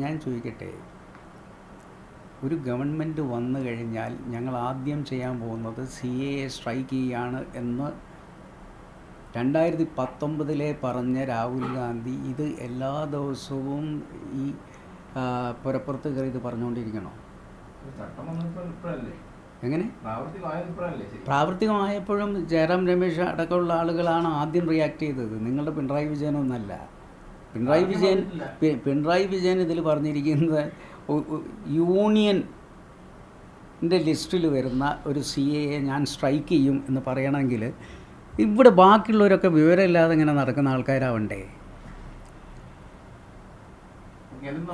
ഞാൻ ചോദിക്കട്ടെ, ഒരു ഗവൺമെൻറ് വന്നു കഴിഞ്ഞാൽ ഞങ്ങൾ ആദ്യം ചെയ്യാൻ പോകുന്നത് CAA സ്ട്രൈക്ക് ചെയ്യുകയാണ് എന്ന് 2019 പറഞ്ഞ രാഹുൽ ഗാന്ധി ഇത് എല്ലാ ദിവസവും ഈ പുരപ്പുറത്ത് കയറി ഇത് പറഞ്ഞുകൊണ്ടിരിക്കണോ? എങ്ങനെ പ്രാവർത്തികമായപ്പോഴും ജയറാം രമേശ് അടക്കമുള്ള ആളുകളാണ് ആദ്യം റിയാക്ട് ചെയ്തത്, നിങ്ങളുടെ പിണറായി വിജയനൊന്നല്ല. പിണറായി വിജയൻ ഇതിൽ പറഞ്ഞിരിക്കുന്നത് യൂണിയൻ്റെ ലിസ്റ്റിൽ വരുന്ന ഒരു CAA ഞാൻ സ്ട്രൈക്ക് ചെയ്യും എന്ന് പറയണമെങ്കിൽ ഇവിടെ ബാക്കിയുള്ളവരൊക്കെ വിവരമില്ലാതെ ഇങ്ങനെ നടക്കുന്ന ആൾക്കാരാവണ്ടേ?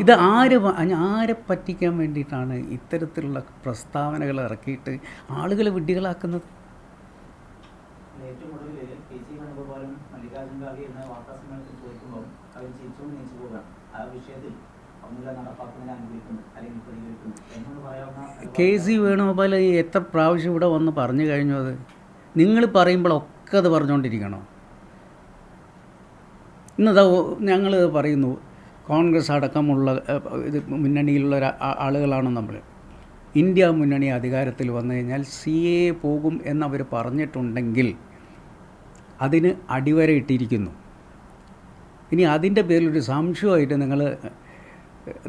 ഇത് ആരെ പറ്റിക്കാൻ വേണ്ടിയിട്ടാണ് ഇത്തരത്തിലുള്ള പ്രസ്താവനകൾ ഇറക്കിയിട്ട് ആളുകളെ വിഡ്ഢികളാക്കുന്നത്? KC വേണുഗോപാൽ എത്ര പ്രാവശ്യം ഇവിടെ വന്ന് പറഞ്ഞു കഴിഞ്ഞു? അത് നിങ്ങൾ പറയുമ്പോഴൊക്കെ അത് പറഞ്ഞുകൊണ്ടിരിക്കണോ? ഇന്നതാ ഞങ്ങൾ പറയുന്നു കോൺഗ്രസ് അടക്കമുള്ള ഇത് മുന്നണിയിലുള്ള ആളുകളാണ് നമ്മൾ. ഇന്ത്യ മുന്നണി അധികാരത്തിൽ വന്നു കഴിഞ്ഞാൽ CAA പോകും എന്നവർ പറഞ്ഞിട്ടുണ്ടെങ്കിൽ അതിന് അടിവരയിട്ടിരിക്കുന്നു. ഇനി അതിൻ്റെ പേരിലൊരു സംശയമായിട്ട് നിങ്ങൾ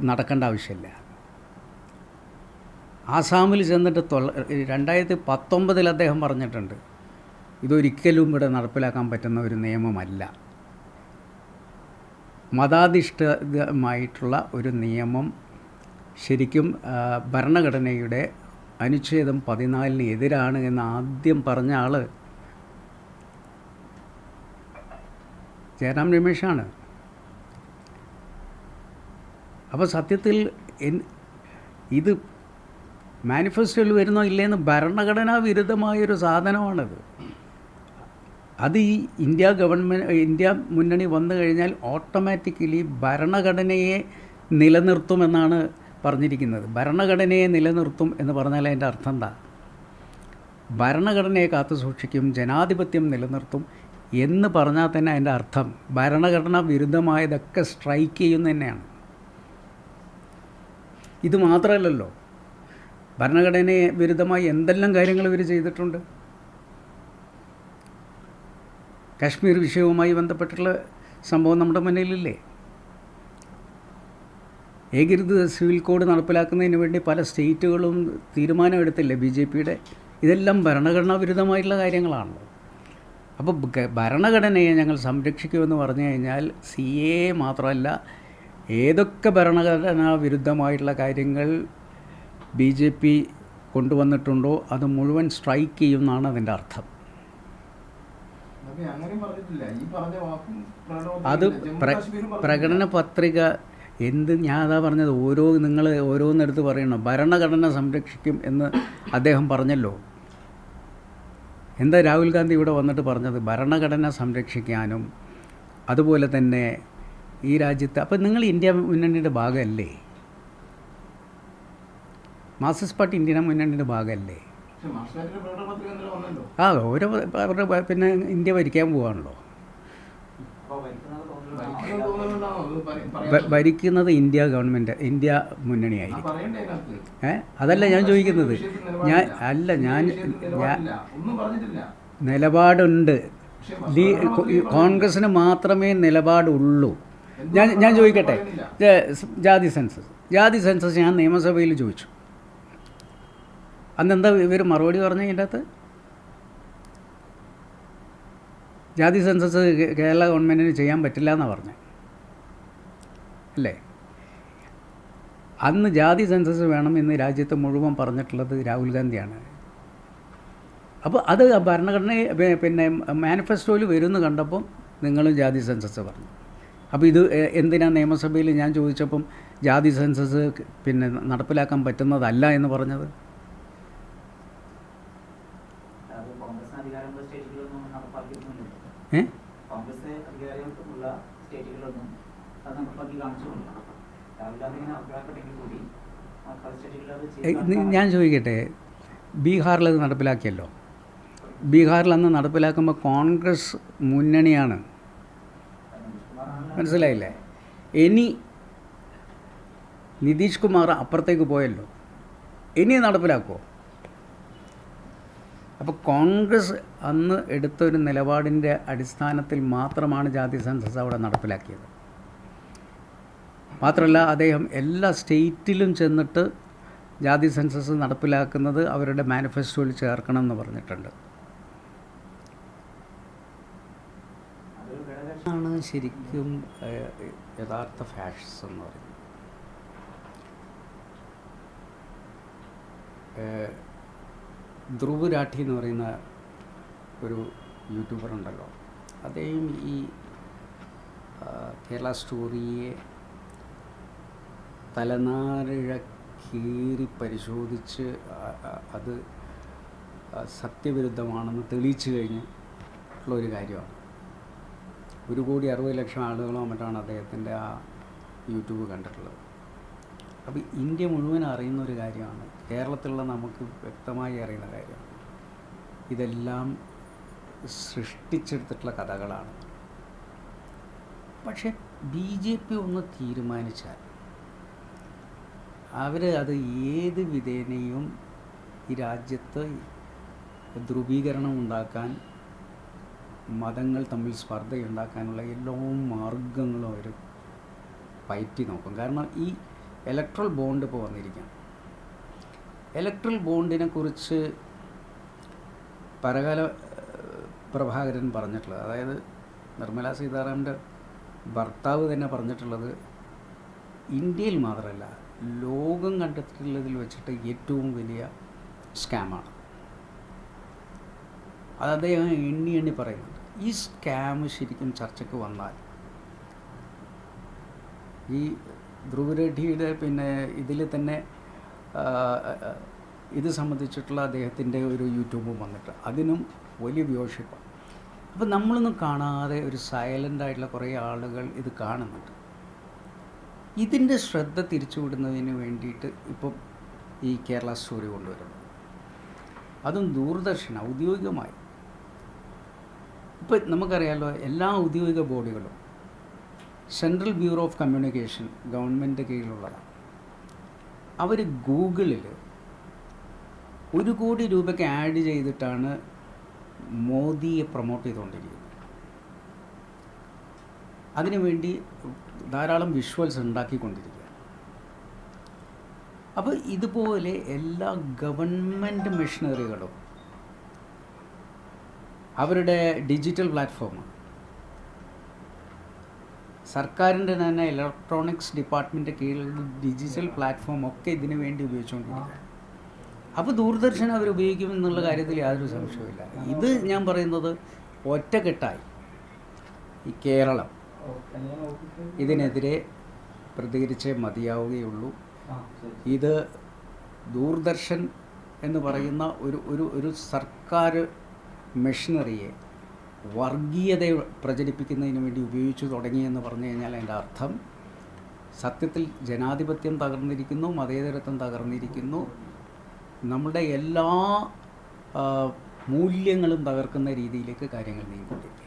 നടക്കേണ്ട ആവശ്യമില്ല. ആസാമിൽ ചെന്നിട്ട് 2019 അദ്ദേഹം പറഞ്ഞിട്ടുണ്ട്, ഇതൊരിക്കലും ഇവിടെ നടപ്പിലാക്കാൻ പറ്റുന്ന ഒരു നിയമമല്ല, മതാധിഷ്ഠിതമായിട്ടുള്ള ഒരു നിയമം ശരിക്കും ഭരണഘടനയുടെ അനുച്ഛേദം 14 എതിരാണ് എന്ന് ആദ്യം പറഞ്ഞ ആൾ ജയറാം രമേശാണ്. അപ്പോൾ സത്യത്തിൽ ഇത് മാനിഫെസ്റ്റോയിൽ വരുന്നോ ഇല്ലേന്ന് ഭരണഘടനാ വിരുദ്ധമായൊരു സാധനമാണത്. അത് ഈ ഇന്ത്യ മുന്നണി വന്നു കഴിഞ്ഞാൽ ഓട്ടോമാറ്റിക്കലി ഭരണഘടനയെ നിലനിർത്തുമെന്നാണ് പറഞ്ഞിരിക്കുന്നത്. ഭരണഘടനയെ നിലനിർത്തും എന്ന് പറഞ്ഞാൽ അതിൻ്റെ അർത്ഥം എന്താ? ഭരണഘടനയെ കാത്തു സൂക്ഷിക്കും, ജനാധിപത്യം നിലനിർത്തും എന്ന് പറഞ്ഞാൽ തന്നെ അതിൻ്റെ അർത്ഥം ഭരണഘടന വിരുദ്ധമായതൊക്കെ സ്ട്രൈക്ക് ചെയ്യുന്ന തന്നെയാണ്. ഇത് മാത്രമല്ലല്ലോ, ഭരണഘടനയെ വിരുദ്ധമായി എന്തെല്ലാം കാര്യങ്ങൾ ഇവർ ചെയ്തിട്ടുണ്ട്. കാശ്മീർ വിഷയവുമായി ബന്ധപ്പെട്ടുള്ള സംഭവം നമ്മുടെ മുന്നിലില്ലേ? ഏകീകൃത സിവിൽ കോഡ് നടപ്പിലാക്കുന്നതിന് വേണ്ടി പല സ്റ്റേറ്റുകളും തീരുമാനമെടുത്തില്ലേ BJPയുടെ? ഇതെല്ലാം ഭരണഘടനാ വിരുദ്ധമായിട്ടുള്ള കാര്യങ്ങളാണല്ലോ. അപ്പോൾ ഭരണഘടനയെ ഞങ്ങൾ സംരക്ഷിക്കുമെന്ന് പറഞ്ഞു കഴിഞ്ഞാൽ CAA മാത്രമല്ല, ഏതൊക്കെ ഭരണഘടനാ വിരുദ്ധമായിട്ടുള്ള കാര്യങ്ങൾ BJP കൊണ്ടുവന്നിട്ടുണ്ടോ അത് മുഴുവൻ സ്ട്രൈക്ക് ചെയ്യുമെന്നാണ് അതിൻ്റെ അർത്ഥം. അത് പ്രകടന പത്രിക ഞാൻ അതാ പറഞ്ഞത്, നിങ്ങൾ ഓരോന്നെടുത്ത് പറയണം. ഭരണഘടന സംരക്ഷിക്കും എന്ന് അദ്ദേഹം പറഞ്ഞല്ലോ. എന്താ രാഹുൽ ഗാന്ധി ഇവിടെ വന്നിട്ട് പറഞ്ഞത്? ഭരണഘടന സംരക്ഷിക്കാനും അതുപോലെ തന്നെ ഈ രാജ്യത്ത്. അപ്പം നിങ്ങൾ ഇന്ത്യ മുന്നണിയുടെ ഭാഗമല്ലേ? മാർക്സിസ്റ്റ് പാർട്ടി ഇന്ത്യ മുന്നണിയുടെ ഭാഗമല്ലേ? അവരുടെ പിന്നെ ഇന്ത്യ ഭരിക്കാൻ പോവാണല്ലോ. ഭരിക്കുന്നത് ഇന്ത്യ ഗവൺമെൻറ്, ഇന്ത്യ മുന്നണിയായിരിക്കും. അതല്ല ഞാൻ ചോദിക്കുന്നത്. നിലപാടുണ്ട്. കോൺഗ്രസ്സിന് മാത്രമേ നിലപാടുള്ളൂ. ഞാൻ ചോദിക്കട്ടെ, ജാതി സെൻസസ് ഞാൻ നിയമസഭയിൽ ചോദിച്ചു. അന്നെന്താ ഇവർ മറുപടി പറഞ്ഞു? ഇതിൻ്റെ അകത്ത് ജാതി സെൻസസ് കേരള ഗവൺമെൻറ്റിന് ചെയ്യാൻ പറ്റില്ല എന്നാണ് പറഞ്ഞത് അല്ലേ? അന്ന് ജാതി സെൻസസ് വേണം എന്ന് രാജ്യത്ത് മുഴുവൻ പറഞ്ഞിട്ടുള്ളത് രാഹുൽ ഗാന്ധിയാണ്. അപ്പോൾ അത് ഭരണഘടന പിന്നെ മാനിഫെസ്റ്റോയിൽ വരുമെന്ന് കണ്ടപ്പം നിങ്ങളും ജാതി സെൻസസ് പറഞ്ഞു. അപ്പോൾ ഇത് എന്തിനാണ് നിയമസഭയിൽ ഞാൻ ചോദിച്ചപ്പം ജാതി സെൻസസ് പിന്നെ നടപ്പിലാക്കാൻ പറ്റുന്നതല്ല എന്ന് പറഞ്ഞത്? ഞാൻ ചോദിക്കട്ടെ, ബീഹാറിൽ അത് നടപ്പിലാക്കിയല്ലോ. ബീഹാറിൽ അന്ന് നടപ്പിലാക്കുമ്പോൾ കോൺഗ്രസ് മുന്നണിയാണ്, മനസ്സിലായില്ലേ? ഇനി നിതീഷ് കുമാർ അപ്പുറത്തേക്ക് പോയല്ലോ, ഇനി നടപ്പിലാക്കുമോ? അപ്പോൾ കോൺഗ്രസ് അന്ന് എടുത്തൊരു നിലപാടിൻ്റെ അടിസ്ഥാനത്തിൽ മാത്രമാണ് ജാതി സെൻസസ് അവിടെ നടപ്പിലാക്കിയത്. മാത്രമല്ല അദ്ദേഹം എല്ലാ സ്റ്റേറ്റിലും ചെന്നിട്ട് ജാതി സെൻസസ് നടപ്പിലാക്കുന്നത് അവരുടെ മാനിഫെസ്റ്റോയിൽ ചേർക്കണം എന്ന് പറഞ്ഞിട്ടുണ്ട്. ആണ് ശരിക്കും യഥാർത്ഥ ഫാഷിസം എന്ന് പറയുന്നത്. ധ്രുവ് രാഠി എന്ന് പറയുന്ന ഒരു യൂട്യൂബർ ഉണ്ടല്ലോ, അദ്ദേഹം ഈ കേരള സ്റ്റോറിയെ തലനാരിഴ കീറി പരിശോധിച്ച് അത് സത്യവിരുദ്ധമാണെന്ന് തെളിയിച്ചു കഴിഞ്ഞിട്ടുള്ളൊരു കാര്യമാണ്. 1,60,00,000 ആളുകളോ മറ്റാണ് അദ്ദേഹത്തിൻ്റെ ആ യൂട്യൂബ് കണ്ടിട്ടുള്ളത്. അപ്പോൾ ഇന്ത്യ മുഴുവൻ അറിയുന്ന ഒരു കാര്യമാണ്, കേരളത്തിലുള്ള നമുക്ക് വ്യക്തമായി അറിയുന്ന കാര്യമാണ്. ഇതെല്ലാം സൃഷ്ടിച്ചെടുത്തിട്ടുള്ള കഥകളാണ്. പക്ഷെ BJP ഒന്ന് തീരുമാനിച്ചാൽ അവർ അത് ഏത് വിധേനയും ഈ രാജ്യത്ത് ധ്രുവീകരണം ഉണ്ടാക്കാൻ, മതങ്ങൾ തമ്മിൽ സ്പർദ്ധയുണ്ടാക്കാനുള്ള എല്ലാ മാർഗങ്ങളും അവർ പയറ്റി നോക്കും. കാരണം ഈ ഇലക്ട്രൽ ബോണ്ട് ഇപ്പോൾ വന്നിരിക്കുകയാണ്. ഇലക്ട്രൽ ബോണ്ടിനെ കുറിച്ച് പരകാല പ്രഭാകരൻ പറഞ്ഞിട്ടുള്ളത്, അതായത് നിർമ്മലാ സീതാരാമൻ്റെ ഭർത്താവ് തന്നെ പറഞ്ഞിട്ടുള്ളത്, ഇന്ത്യയിൽ മാത്രമല്ല ലോകം കണ്ടെത്തിയിട്ടുള്ളതിൽ വെച്ചിട്ട് ഏറ്റവും വലിയ സ്കാമാണ്. അത് അദ്ദേഹം എണ്ണി പറയുന്നുണ്ട്. ഈ സ്കാം ശരിക്കും ചർച്ചയ്ക്ക് വന്നാൽ ഈ ധ്രുവരഠിയുടെ പിന്നെ ഇതിൽ തന്നെ ഇത് സംബന്ധിച്ചിട്ടുള്ള അദ്ദേഹത്തിൻ്റെ ഒരു യൂട്യൂബും വന്നിട്ട് അതിനും വലിയ വ്യൂവർഷിപ്പാണ്. അപ്പോൾ നമ്മളൊന്നും കാണാതെ ഒരു സൈലൻ്റായിട്ടുള്ള കുറേ ആളുകൾ ഇത് കാണുന്നുണ്ട്. ഇതിൻ്റെ ശ്രദ്ധ തിരിച്ചുവിടുന്നതിന് വേണ്ടിയിട്ട് ഇപ്പം ഈ കേരള സ്റ്റോറി കൊണ്ടുവരുന്നു, അതും ദൂരദർശൻ ഔദ്യോഗികമായി. ഇപ്പം നമുക്കറിയാമല്ലോ, എല്ലാ ഔദ്യോഗിക ബോഡികളും central bureau of communication government കീഴിലുള്ളതാണ്. അവർ ഗൂഗിളിൽ 1 കോടി രൂപയ്ക്ക് ആഡ് ചെയ്തിട്ടാണ് മോദിയെ പ്രൊമോട്ട് ചെയ്തുകൊണ്ടിരിക്കുന്നത്. അതിനുവേണ്ടി ധാരാളം വിഷ്വൽസ് ഉണ്ടാക്കിക്കൊണ്ടിരിക്കുക. അപ്പോൾ ഇതുപോലെ എല്ലാ ഗവൺമെൻറ് മെഷീനറികളും അവരുടെ ഡിജിറ്റൽ പ്ലാറ്റ്ഫോം, സർക്കാരിൻ്റെ തന്നെ ഇലക്ട്രോണിക്സ് ഡിപ്പാർട്ട്മെൻറ്റ് കീഴിലുള്ള ഡിജിറ്റൽ പ്ലാറ്റ്ഫോം ഒക്കെ ഇതിനു വേണ്ടി ഉപയോഗിച്ചുകൊണ്ടിരിക്കുക. അപ്പോൾ ദൂരദർശൻ അവർ ഉപയോഗിക്കുമെന്നുള്ള കാര്യത്തിൽ യാതൊരു സംശയവുമില്ല. ഇത് ഞാൻ പറയുന്നത് ഒറ്റക്കെട്ടായി ഈ കേരളം ഇതിനെതിരെ പ്രതികരിച്ചേ മതിയാവുകയുള്ളൂ. ഇത് ദൂരദർശൻ എന്ന് പറയുന്ന ഒരു സർക്കാർ മെഷീനറിയെ വർഗീയതയെ പ്രചരിപ്പിക്കുന്നതിന് വേണ്ടി ഉപയോഗിച്ചു തുടങ്ങിയെന്ന് പറഞ്ഞു കഴിഞ്ഞാൽ അതിൻ്റെ അർത്ഥം സത്യത്തിൽ ജനാധിപത്യം തകർന്നിരിക്കുന്നു, മതേതരത്വം തകർന്നിരിക്കുന്നു, നമ്മുടെ എല്ലാ മൂല്യങ്ങളും തകർക്കുന്ന രീതിയിലേക്ക് കാര്യങ്ങൾ നീങ്ങിക്കൊണ്ടിരിക്കും.